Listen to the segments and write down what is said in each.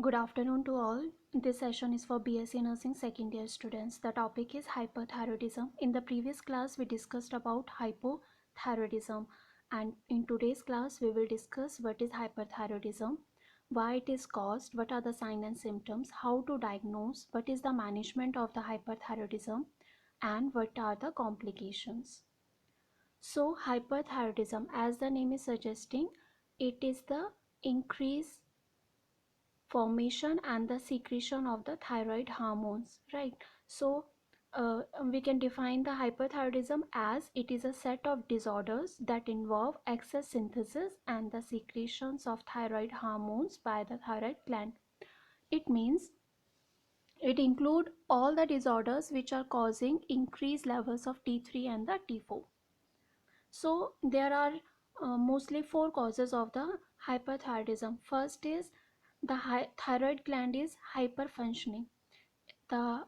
Good afternoon to all. This session is for BSc Nursing second year students. The topic is hyperthyroidism. In the previous class, we discussed about hypothyroidism, and in today's class, we will discuss what is hyperthyroidism, why it is caused, what are the signs and symptoms, how to diagnose, what is the management of the hyperthyroidism, and what are the complications. So, hyperthyroidism, as the name is suggesting, it is the increase formation and the secretion of the thyroid hormones, right? So we can define the hyperthyroidism as it is a set of disorders that involve excess synthesis and the secretions of thyroid hormones by the thyroid gland. It means it include all the disorders which are causing increased levels of T3 and the T4. So there are mostly four causes of the hyperthyroidism. First is the thyroid gland is hyperfunctioning. The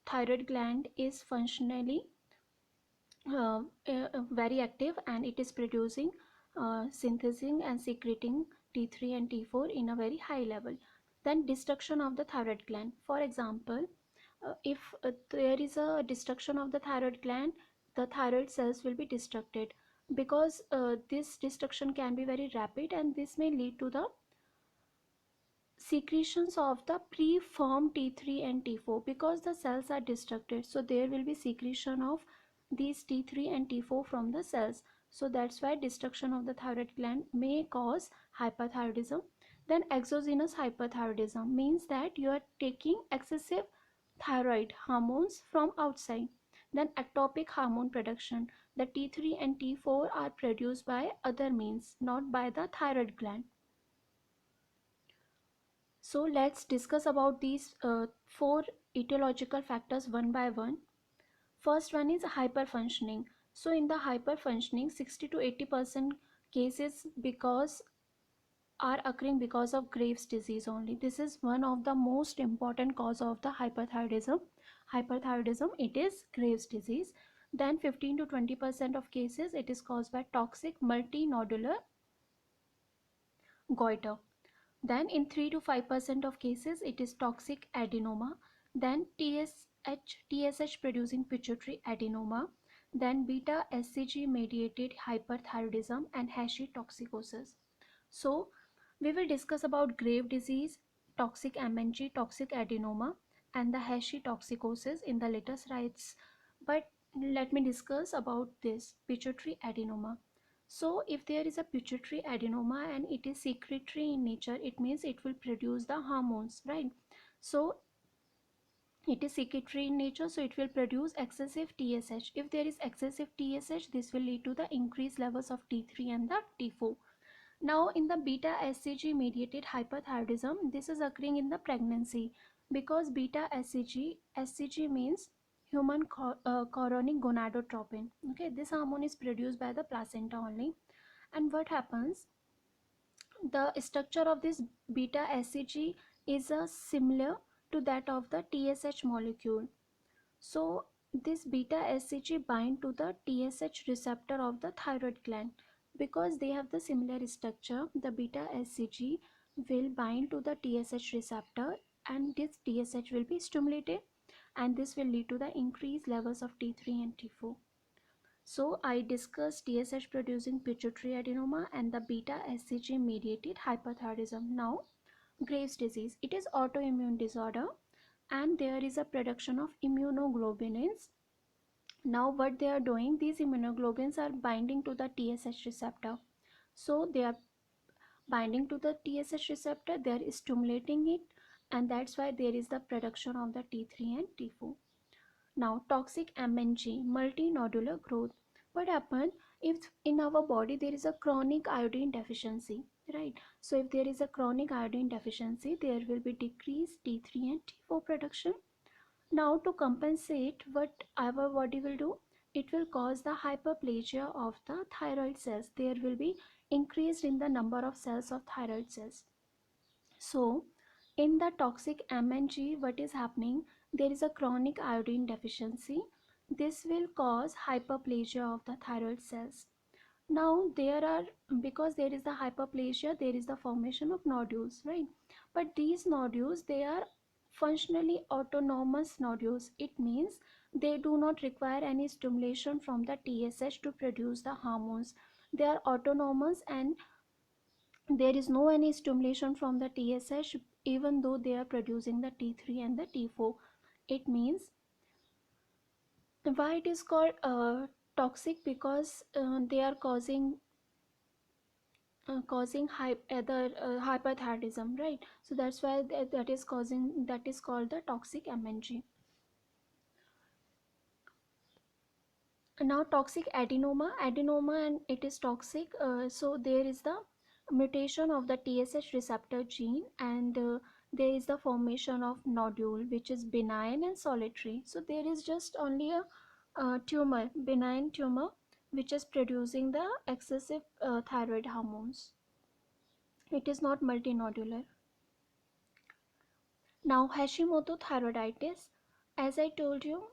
thyroid gland is functionally very active, and it is producing, synthesizing and secreting T3 and T4 in a very high level. Then destruction of the thyroid gland. For example, if there is a destruction of the thyroid gland, the thyroid cells will be destructed, because this destruction can be very rapid, and this may lead to the secretions of the preformed T3 and T4, because the cells are destructed. So there will be secretion of these T3 and T4 from the cells. So that's why destruction of the thyroid gland may cause hyperthyroidism. Then exogenous hyperthyroidism means that you are taking excessive thyroid hormones from outside. Then ectopic hormone production. The T3 and T4 are produced by other means, not by the thyroid gland. So let's discuss about these four etiological factors one by one. First one is hyperfunctioning. So in the hyperfunctioning, 60 to 80% cases because are occurring because of Graves' disease only. This is one of the most important cause of the hyperthyroidism. Hyperthyroidism, it is Graves' disease. Then 15 to 20% of cases it is caused by toxic multinodular goiter. Then in 3 to 5% of cases it is toxic adenoma. Then TSH producing pituitary adenoma. Then beta SCG mediated hyperthyroidism and hashimotoxicosis. So we will discuss about Graves' disease, toxic MNG, toxic adenoma, and the hashimotoxicosis in the later slides. But let me discuss about this pituitary adenoma. So if there is a pituitary adenoma and it is secretory in nature, it means it will produce the hormones, right? So it is secretory in nature, so it will produce excessive TSH. If there is excessive TSH, this will lead to the increased levels of T3 and the T4. Now in the beta SCG mediated hyperthyroidism, this is occurring in the pregnancy, because beta SCG means human chorionic gonadotropin. Okay, this hormone is produced by the placenta only. And what happens, the structure of this beta SCG is similar to that of the TSH molecule. So this beta SCG bind to the TSH receptor of the thyroid gland. Because they have the similar structure, the beta SCG will bind to the TSH receptor, and this TSH will be stimulated, and this will lead to the increased levels of T3 and T4. So I discussed TSH producing pituitary adenoma and the beta SCG mediated hyperthyroidism. Now Graves' disease, it is autoimmune disorder, and there is a production of immunoglobulins. Now what they are doing, these immunoglobulins are binding to the TSH receptor. So they are binding to the TSH receptor, they are stimulating it, and that's why there is the production of the T3 and T4. Now toxic MNG, multinodular growth. What happens if in our body there is a chronic iodine deficiency, right? So if there is a chronic iodine deficiency, there will be decreased T3 and T4 production. Now to compensate, what our body will do, it will cause the hyperplasia of the thyroid cells. There will be increased in the number of cells of thyroid cells. So in the toxic MNG, what is happening, there is a chronic iodine deficiency. This will cause hyperplasia of the thyroid cells. Now there are, because there is the hyperplasia, there is the formation of nodules, right? But these nodules, they are functionally autonomous nodules. It means they do not require any stimulation from the TSH to produce the hormones. They are autonomous, and there is no any stimulation from the TSH, even though they are producing the T3 and the T4. It means, why it is called toxic, because they are causing hyperthyroidism, right? So that's why that is causing, that is called the toxic MNG. Now toxic adenoma, and it is toxic. So there is the mutation of the TSH receptor gene, and there is the formation of nodule, which is benign and solitary. So there is just only a tumor, benign tumor, which is producing the excessive thyroid hormones. It is not multinodular. Now Hashimoto thyroiditis, as I told you,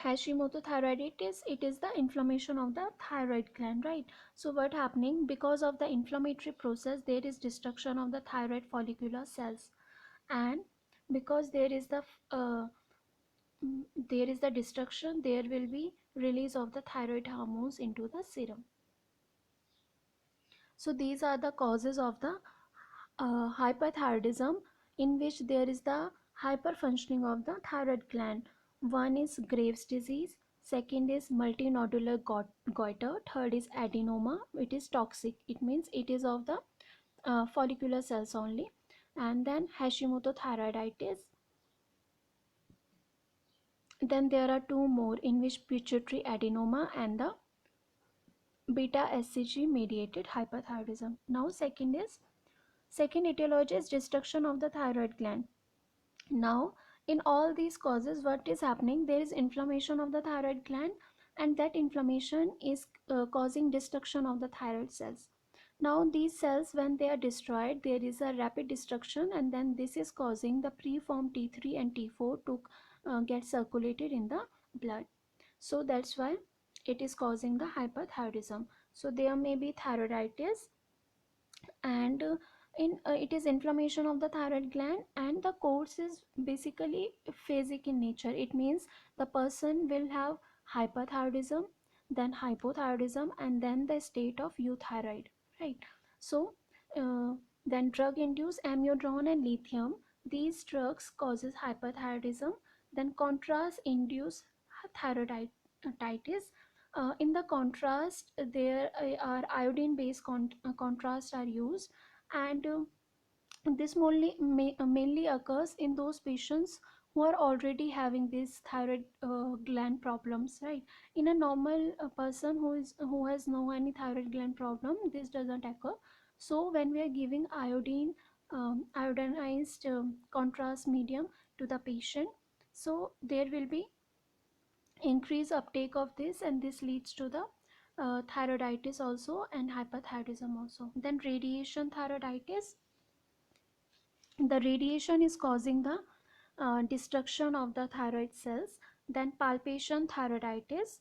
Hashimoto thyroiditis, it is the inflammation of the thyroid gland, right? So what happening, because of the inflammatory process, there is destruction of the thyroid follicular cells, and because uh, there is the destruction, there will be release of the thyroid hormones into the serum. So these are the causes of the hyperthyroidism, in which there is the hyperfunctioning of the thyroid gland. One is Graves' disease, second is multinodular goiter, third is adenoma. It is toxic. It means it is of the follicular cells only. And then Hashimoto thyroiditis. Then there are two more, in which pituitary adenoma and the beta SCG mediated hyperthyroidism. Now second etiology is destruction of the thyroid gland. Now, in all these causes, what is happening? There is inflammation of the thyroid gland, and that inflammation is causing destruction of the thyroid cells. Now, these cells, when they are destroyed, there is a rapid destruction, and then this is causing the preformed T3 and T4 to get circulated in the blood. So that's why it is causing the hyperthyroidism. So there may be thyroiditis, and it is inflammation of the thyroid gland, and the course is basically phasic in nature. It means the person will have hyperthyroidism, then hypothyroidism, and then the state of euthyroid, right? So uh, then drug induced amiodarone and lithium, these drugs causes hyperthyroidism. Then contrast induced thyroiditis. In the contrast, there are iodine based contrast are used, and this mainly occurs in those patients who are already having these thyroid gland problems, right? In a normal person who has no any thyroid gland problem, this doesn't occur. So when we are giving iodinized contrast medium to the patient, so there will be increase uptake of this, and this leads to the thyroiditis also, and hyperthyroidism also. Then radiation thyroiditis, the radiation is causing the destruction of the thyroid cells. Then palpation thyroiditis.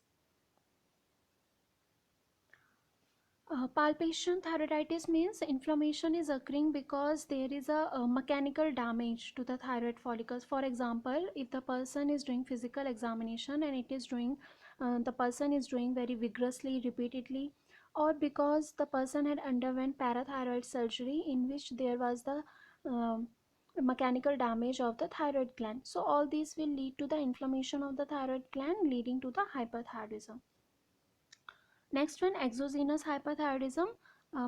Palpation thyroiditis means inflammation is occurring because there is a mechanical damage to the thyroid follicles. For example, if the person is doing physical examination, and it is doing the person is doing very vigorously, repeatedly, or because the person had underwent parathyroid surgery, in which there was the um, mechanical damage of the thyroid gland. So all these will lead to the inflammation of the thyroid gland, leading to the hyperthyroidism. Next one, exogenous hyperthyroidism,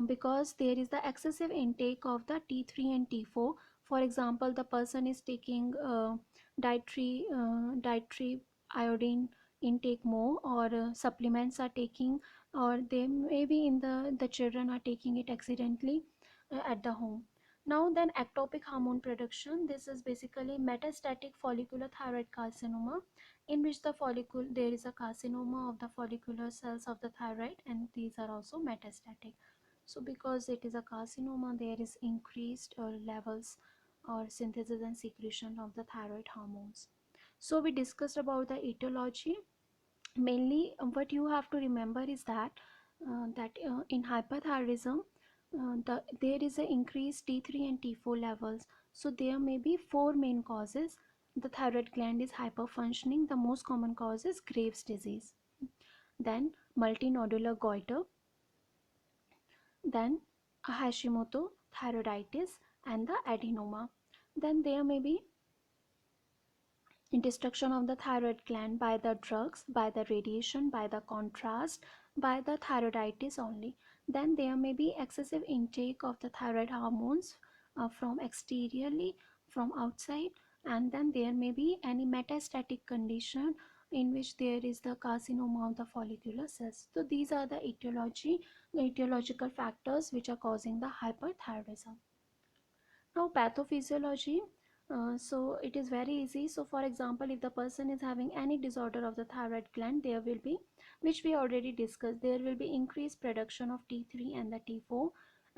because there is the excessive intake of the T3 and T4. For example, the person is taking dietary iodine intake more, or supplements are taking, or they maybe in the children are taking it accidentally at the home. Now then, ectopic hormone production. This is basically metastatic follicular thyroid carcinoma, in which the follicle, there is a carcinoma of the follicular cells of the thyroid, and these are also metastatic. So because it is a carcinoma, there is increased levels or synthesis and secretion of the thyroid hormones. So we discussed about the etiology. Mainly what you have to remember is that that in hyperthyroidism, there is an increased T3 and T4 levels. So there may be four main causes. The thyroid gland is hyperfunctioning. The most common cause is Graves' disease. Then multinodular goiter. Then Hashimoto thyroiditis and the adenoma. Then there may be destruction of the thyroid gland by the drugs, by the radiation, by the contrast, by the thyroiditis only. Then there may be excessive intake of the thyroid hormones from exteriorly, from outside, and then there may be any metastatic condition in which there is the carcinoma of the follicular cells. So these are the etiological factors which are causing the hyperthyroidism. Now pathophysiology, so it is very easy. So for example, if the person is having any disorder of the thyroid gland, there will be, which we already discussed, there will be increased production of T3 and the T4.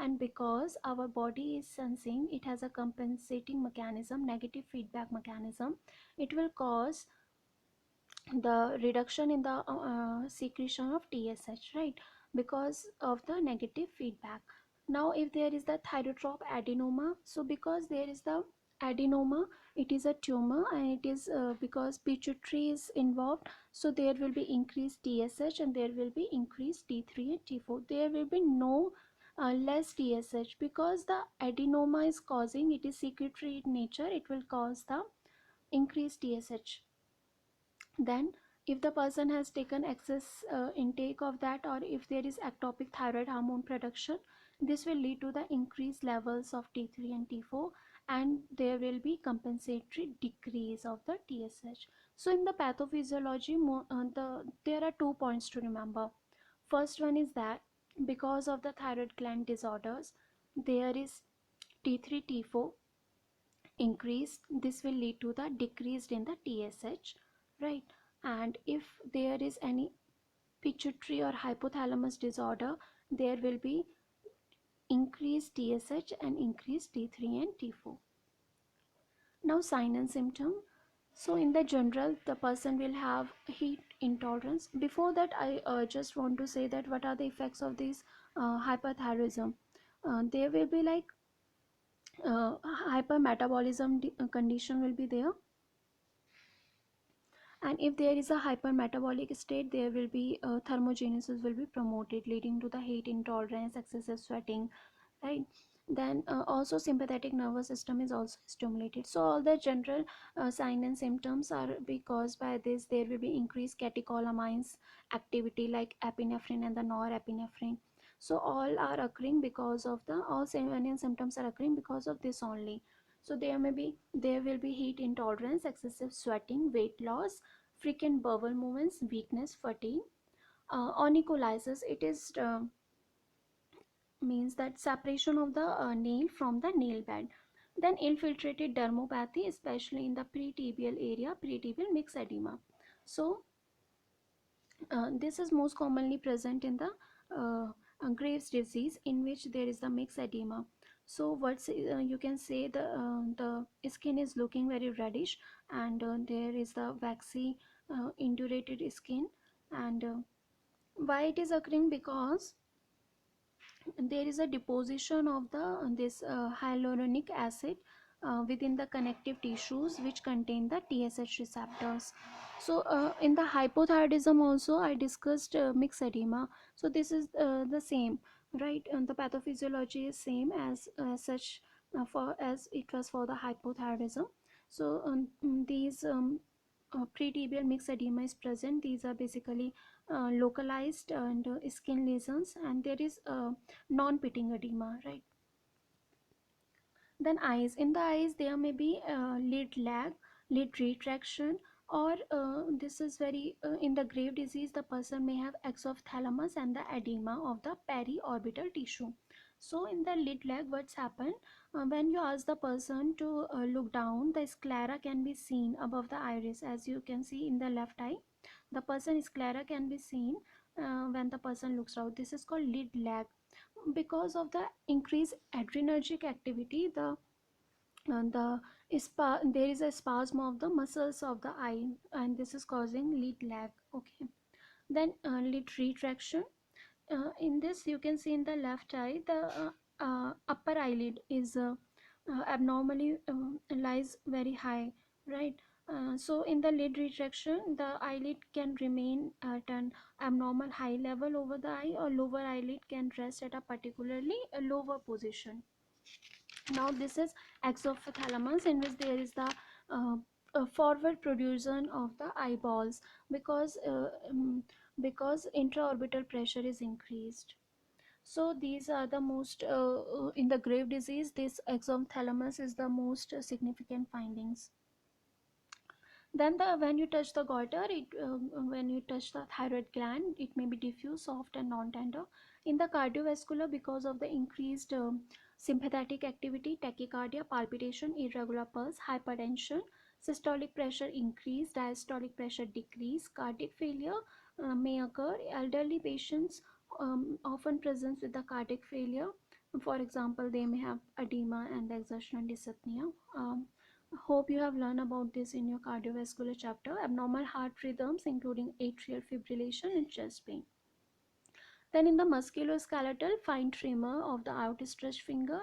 And because our body is sensing, it has a compensating mechanism, negative feedback mechanism, it will cause the reduction in the secretion of TSH, right, because of the negative feedback. Now if there is the thyrotrope adenoma, so because there is the adenoma, it is a tumor, and it is because pituitary is involved, so there will be increased TSH and there will be increased T3 and T4. There will be no less TSH, because the adenoma is causing, it is secretory in nature, it will cause the increased TSH. Then if the person has taken excess intake of that, or if there is ectopic thyroid hormone production, this will lead to the increased levels of T3 and T4, and there will be compensatory decrease of the TSH. So in the pathophysiology, there are 2 points to remember. First one is that because of the thyroid gland disorders, there is T3 T4 increased. This will lead to the decreased in the TSH, right? And if there is any pituitary or hypothalamus disorder, there will be increased TSH and increased T3 and T4. Now sign and symptom. So in the general, the person will have heat intolerance. Before that, I just want to say that what are the effects of this hyperthyroidism. There will be like hypermetabolism condition will be there, and if there is a hypermetabolic state, there will be thermogenesis will be promoted, leading to the heat intolerance, excessive sweating, right? Then also sympathetic nervous system is also stimulated. So all the general sign and symptoms are because by this there will be increased catecholamines activity like epinephrine and the norepinephrine. So all are occurring because of the, all signs and symptoms are occurring because of this only. So there will be heat intolerance, excessive sweating, weight loss, frequent bowel movements, weakness, fatigue. Onycholysis, it is means that separation of the nail from the nail bed. Then infiltrated dermopathy, especially in the pretibial area, pretibial mixed edema. So this is most commonly present in the Graves' disease, in which there is the mixed edema. So what's you can say, the skin is looking very reddish, and there is the waxy indurated skin. And why it is occurring? Because there is a deposition of the this hyaluronic acid within the connective tissues which contain the TSH receptors. So in the hypothyroidism also I discussed mixed edema. So this is the same, right? And the pathophysiology is same as such for as it was for the hypothyroidism. So these pretibial mixed edema is present. These are basically localized and skin lesions, and there is non-pitting edema, right? Then eyes, in the eyes there may be lid lag, lid retraction, or this is very in the Graves' disease, the person may have exophthalmos and the edema of the periorbital tissue. So in the lid lag, what's happened, when you ask the person to look down, the sclera can be seen above the iris, as you can see in the left eye. The person sclera can be seen when the person looks out. This is called lid lag. Because of the increased adrenergic activity, there is a spasm of the muscles of the eye, and this is causing lid lag. Okay. Then lid retraction, in this you can see in the left eye the upper eyelid is abnormally lies very high, right? So in the lid retraction, the eyelid can remain at an abnormal high level over the eye, or lower eyelid can rest at a particularly lower position. Now this is exophthalmos, in which there is the uh, forward protrusion of the eyeballs, because intraorbital pressure is increased. So these are the most in the grave disease, this exophthalmos is the most significant findings. Then the when you touch the goiter, when you touch the thyroid gland, it may be diffuse, soft, and non-tender. In the cardiovascular, because of the increased sympathetic activity, tachycardia, palpitation, irregular pulse, hypertension, systolic pressure increase, diastolic pressure decrease, cardiac failure may occur. Elderly patients often present with the cardiac failure. For example, they may have edema and exertional dyspnea. Hope you have learned about this in your cardiovascular chapter. Abnormal heart rhythms, including atrial fibrillation and chest pain. Then in the musculoskeletal, fine tremor of the aortic stretched finger,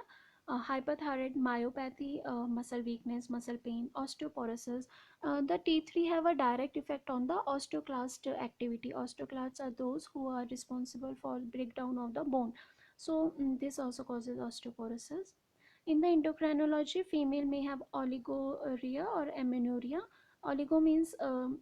hyperthyroid myopathy, muscle weakness, muscle pain, osteoporosis. The T3 have a direct effect on the osteoclast activity. Osteoclasts are those who are responsible for breakdown of the bone. So this also causes osteoporosis. In the endocrinology, female may have oligorrhea or amenorrhea. Oligo means the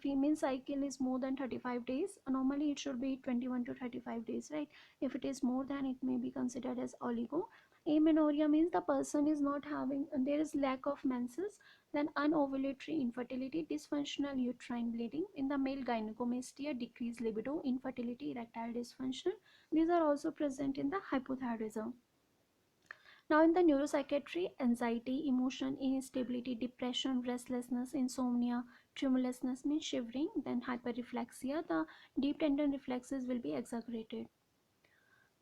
female cycle is more than 35 days. Normally it should be 21 to 35 days, right? If it is more than, it may be considered as oligo. Amenorrhea means the person is not having, there is lack of menses. Then anovulatory infertility, dysfunctional uterine bleeding. In the male, gynecomastia, decreased libido, infertility, erectile dysfunction. These are also present in the hypothyroidism. Now, in the neuropsychiatry, anxiety, emotion, instability, depression, restlessness, insomnia, tremulousness means shivering. Then hyperreflexia, the deep tendon reflexes will be exaggerated.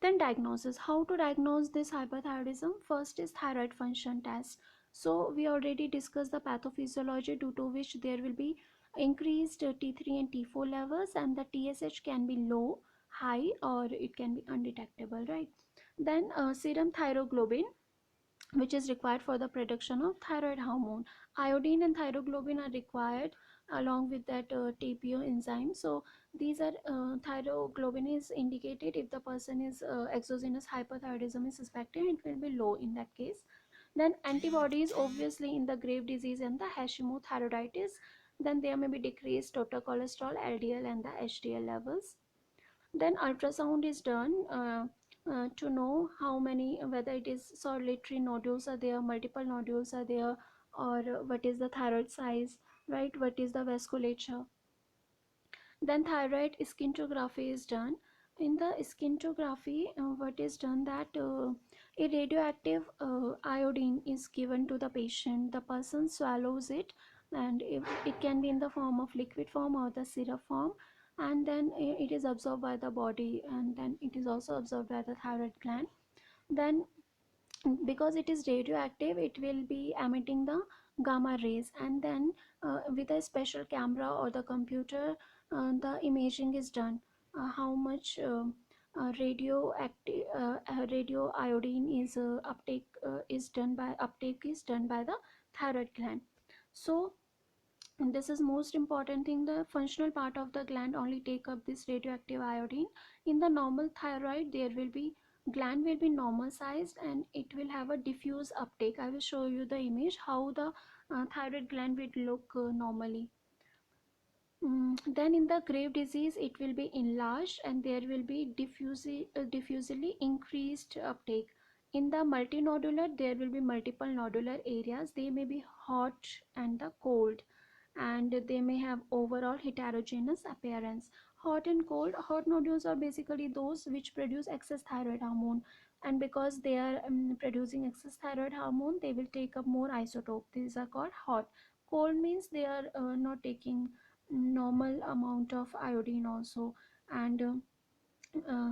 Then diagnosis. How to diagnose this hyperthyroidism? First is thyroid function test. So we already discussed the pathophysiology, due to which there will be increased T3 and T4 levels, and the TSH can be low, high, or it can be undetectable, right? Then serum thyroglobin, which is required for the production of thyroid hormone. Iodine and thyroglobin are required along with that TPO enzyme. So these are thyroglobin is indicated if the person is exogenous hyperthyroidism is suspected, it will be low in that case. Then antibodies, obviously in the grave disease and the Hashimoto-thyroiditis, then there may be decreased total cholesterol, LDL, and the HDL levels. Then ultrasound is done to know how many, whether it is solitary nodules are there, multiple nodules are there, or what is the thyroid size, right? What is the vasculature? Then thyroid scintigraphy is done. In the scintigraphy, what is done that a radioactive iodine is given to the patient. The person swallows it, and if it can be in the form of liquid form or the syrup form, and then it is absorbed by the body, and then it is also absorbed by the thyroid gland. Then because it is radioactive, it will be emitting the gamma rays, and then with a special camera or the computer, the imaging is done. How much radio iodine is uptake is done by the thyroid gland. So and this is most important thing, the functional part of the gland only take up this radioactive iodine. In the normal thyroid, there will be gland will be normal sized, and it will have a diffuse uptake. I will show you the image how the thyroid gland will look normally. Then in the grave disease, it will be enlarged, and there will be diffusely increased uptake. In the multinodular, there will be multiple nodular areas. They may be hot and the cold, and they may have overall heterogeneous appearance. Hot and cold, hot nodules are basically those which produce excess thyroid hormone, and because they are producing excess thyroid hormone, they will take up more isotope. These are called hot. Cold means they are not taking normal amount of iodine also, and uh,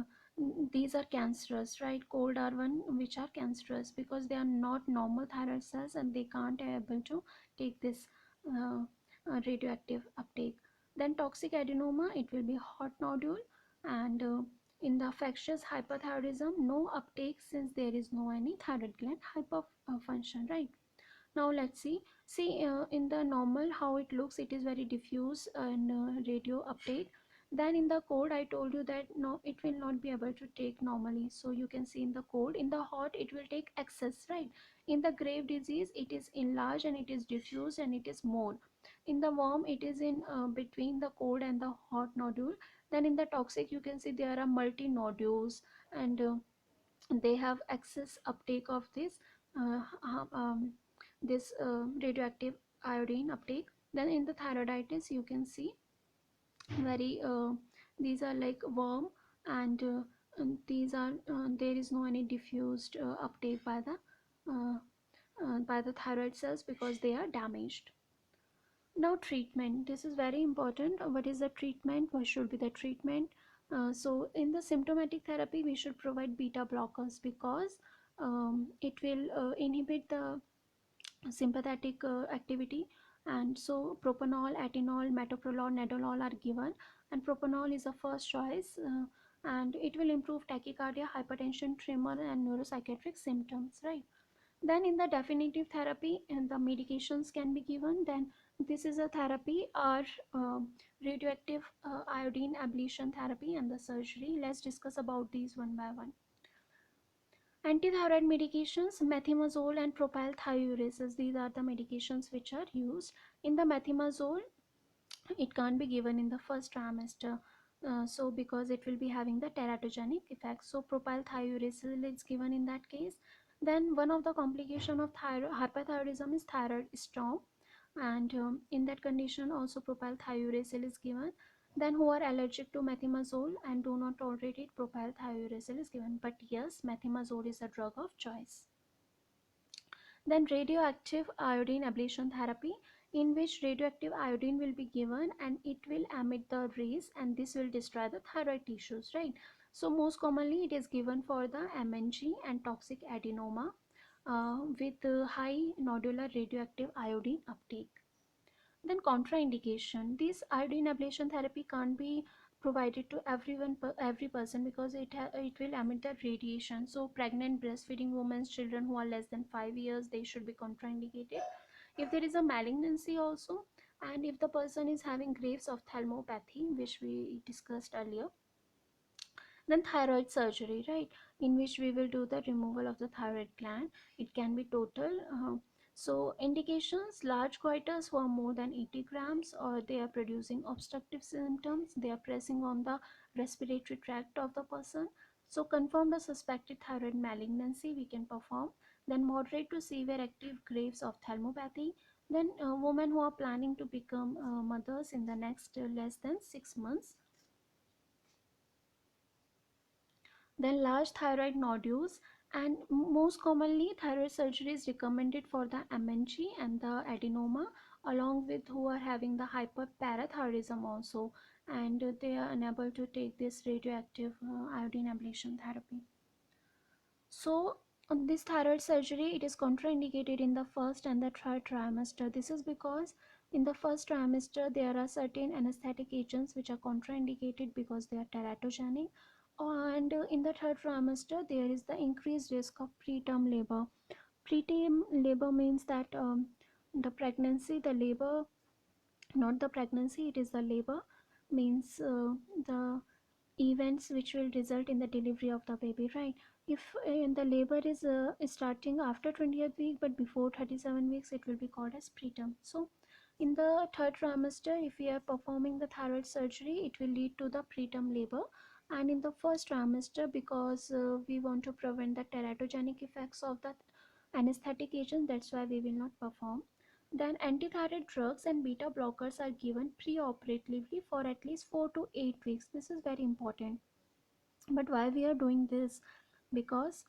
these are cancerous, right? Cold are one which are cancerous because they are not normal thyroid cells, and they can't able to take this radioactive uptake. Then toxic adenoma, it will be hot nodule. And in the factious hyperthyroidism, no uptake since there is no any thyroid gland hyperfunction, right? Now let's see in the normal how it looks. It is very diffuse and radio uptake. Then in the cold I told you that no, it will not be able to take normally. So you can see in the cold, in the hot it will take excess, right? In the grave disease it is enlarged and it is diffuse and it is more. In the warm it is in between the cold and the hot nodule. Then in the toxic you can see there are multi nodules, and they have excess uptake of uh, um, this radioactive iodine uptake. Then in the thyroiditis you can see very these are like warm, and these are there is no any diffused uptake by the thyroid cells because they are damaged. Now treatment, this is very important. What is the treatment? What should be the treatment? So in the symptomatic therapy we should provide beta blockers because it will inhibit the sympathetic activity. And so propanol, atenolol, metoprolol, nadolol are given, and propanol is the first choice, and it will improve tachycardia, hypertension, tremor and neuropsychiatric symptoms, right? Then in the definitive therapy and the medications can be given. Then this is a therapy or radioactive iodine ablation therapy and the surgery. Let's discuss about these one by one. Antithyroid medications, methimazole and propylthiouraces, these are the medications which are used. In the methimazole, it can't be given in the first trimester, so because it will be having the teratogenic effect. So propylthiouracil is given in that case. Then one of the complication of hyperthyroidism is thyroid storm, and in that condition also propylthiouracil is given. Then who are allergic to methimazole and do not tolerate it, propylthiouracil is given. But yes, methimazole is a drug of choice. Then radioactive iodine ablation therapy, in which radioactive iodine will be given and it will emit the rays and this will destroy the thyroid tissues, right? So most commonly it is given for the MNG and toxic adenoma with high nodular radioactive iodine uptake. Then contraindication, this iodine ablation therapy can't be provided to every person because it will emit the radiation. So pregnant, breastfeeding women, children who are less than 5 years, they should be contraindicated. If there is a malignancy also, and if the person is having graves ophthalmopathy, which we discussed earlier. Then thyroid surgery, right, in which we will do the removal of the thyroid gland. It can be total. So indications, large goiters who are more than 80 grams or they are producing obstructive symptoms, they are pressing on the respiratory tract of the person. So confirm the suspected thyroid malignancy we can perform. Then moderate to severe active graves ophthalmopathy. Then women who are planning to become mothers in the next less than 6 months. Then large thyroid nodules, and most commonly thyroid surgery is recommended for the MNG and the adenoma, along with who are having the hyperparathyroidism also, and they are unable to take this radioactive iodine ablation therapy. So this thyroid surgery, it is contraindicated in the first and the third trimester. This is because in the first trimester there are certain anesthetic agents which are contraindicated because they are teratogenic, and in the third trimester there is the increased risk of preterm labor. Preterm labor means that the pregnancy, the labor, not the pregnancy, it is the labor, means the events which will result in the delivery of the baby, right? If the labor is starting after 20th week but before 37 weeks, it will be called as preterm. So in the third trimester, if we are performing the thyroid surgery, it will lead to the preterm labor. And in the first trimester, because we want to prevent the teratogenic effects of the anesthetic agent, that's why we will not perform. Then antithyroid drugs and beta blockers are given preoperatively for at least 4 to 8 weeks. This is very important. But why we are doing this? Because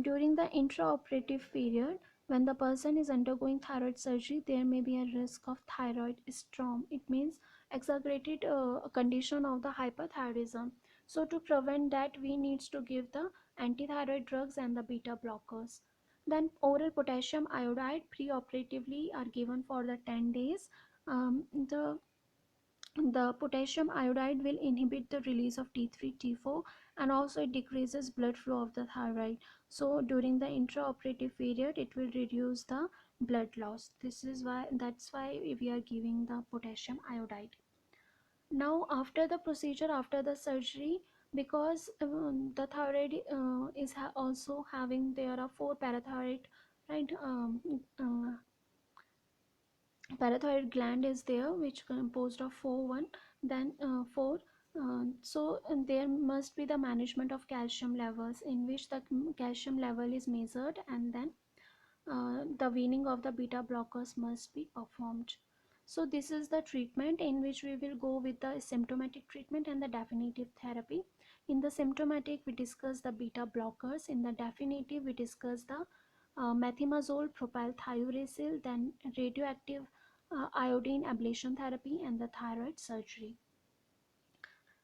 during the intraoperative period, when the person is undergoing thyroid surgery, there may be a risk of thyroid storm. It means exaggerated condition of the hyperthyroidism. So to prevent that, we needs to give the antithyroid drugs and the beta blockers. Then oral potassium iodide preoperatively are given for the 10 days. The The potassium iodide will inhibit the release of T3 T4, and also it decreases blood flow of the thyroid. So during the intraoperative period it will reduce the blood loss. That's why we are giving the potassium iodide. Now after the procedure, after the surgery, because the thyroid is also having, there are four parathyroid, right? Parathyroid gland is there, which composed of one, then four. There must be the management of calcium levels, in which the calcium level is measured, and then the weaning of the beta blockers must be performed. So this is the treatment in which we will go with the symptomatic treatment and the definitive therapy. In the symptomatic, we discuss the beta blockers. In the definitive, we discuss the methimazole, propylthiouracil, then radioactive iodine ablation therapy, and the thyroid surgery.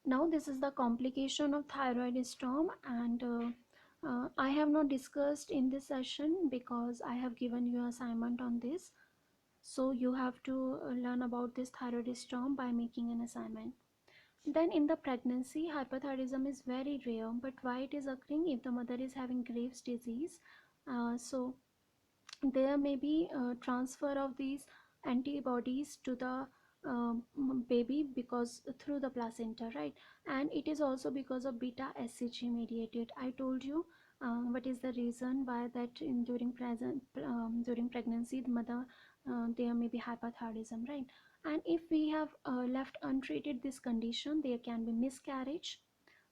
Now this is the complication of thyroid storm, and I have not discussed in this session because I have given you assignment on this. So you have to learn about this thyroid storm by making an assignment. Then in the pregnancy, hyperthyroidism is very rare, but why it is occurring? If the mother is having Graves' disease, so there may be transfer of these antibodies to the baby, because through the placenta, right? And it is also because of beta hCG mediated. I told you what is the reason why that during pregnancy the mother, there may be hyperthyroidism, right? And if we have left untreated this condition, there can be miscarriage,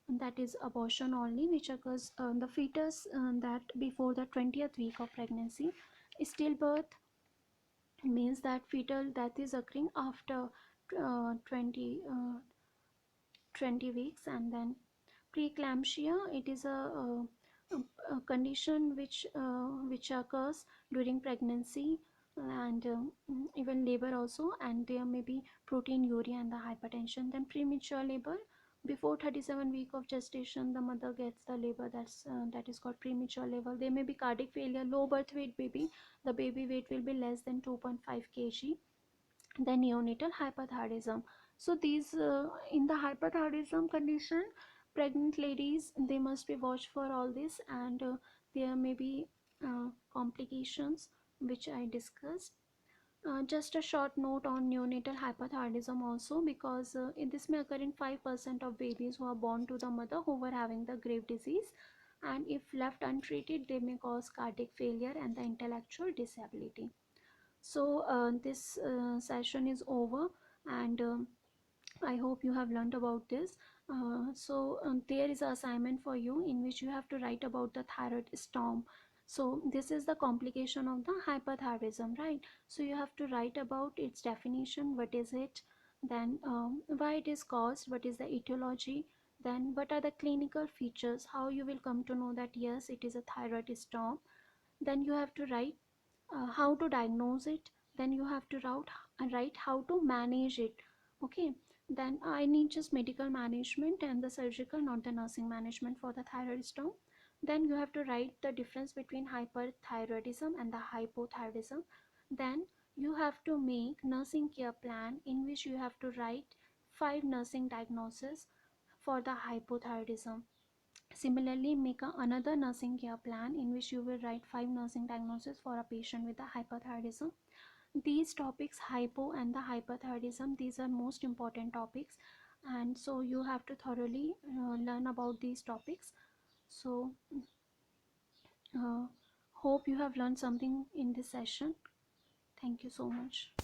and that is abortion only, which occurs the fetus that before the 20th week of pregnancy. Stillbirth means that fetal death is occurring after 20 weeks. And then preeclampsia, it is a condition which occurs during pregnancy, and even labor also, and there may be proteinuria and the hypertension. Then premature labor, before 37 week of gestation the mother gets the labor, that is called premature labor. There may be cardiac failure, low birth weight baby, the baby weight will be less than 2.5 kg. Then neonatal hyperthyroidism. So these in the hyperthyroidism condition, pregnant ladies, they must be watched for all this, and there may be complications which I discussed. Just a short note on neonatal hyperthyroidism also, because this may occur in 5% of babies who are born to the mother who were having the Graves' disease, and if left untreated they may cause cardiac failure and the intellectual disability. So this session is over, and I hope you have learned about this. There is an assignment for you in which you have to write about the thyroid storm. So this is the complication of the hyperthyroidism, right? So you have to write about its definition, what is it, then why it is caused, what is the etiology, then what are the clinical features, how you will come to know that yes, it is a thyroid storm. Then you have to write how to diagnose it, then you have to write how to manage it. Okay, then I need just medical management and the surgical, not the nursing management for the thyroid storm. Then you have to write the difference between hyperthyroidism and the hypothyroidism. Then you have to make nursing care plan in which you have to write 5 nursing diagnoses for the hypothyroidism. Similarly, make another nursing care plan in which you will write 5 nursing diagnoses for a patient with a hyperthyroidism. These topics, hypo and the hyperthyroidism, these are most important topics, and so you have to thoroughly learn about these topics. So hope you have learned something in this session. Thank you so much.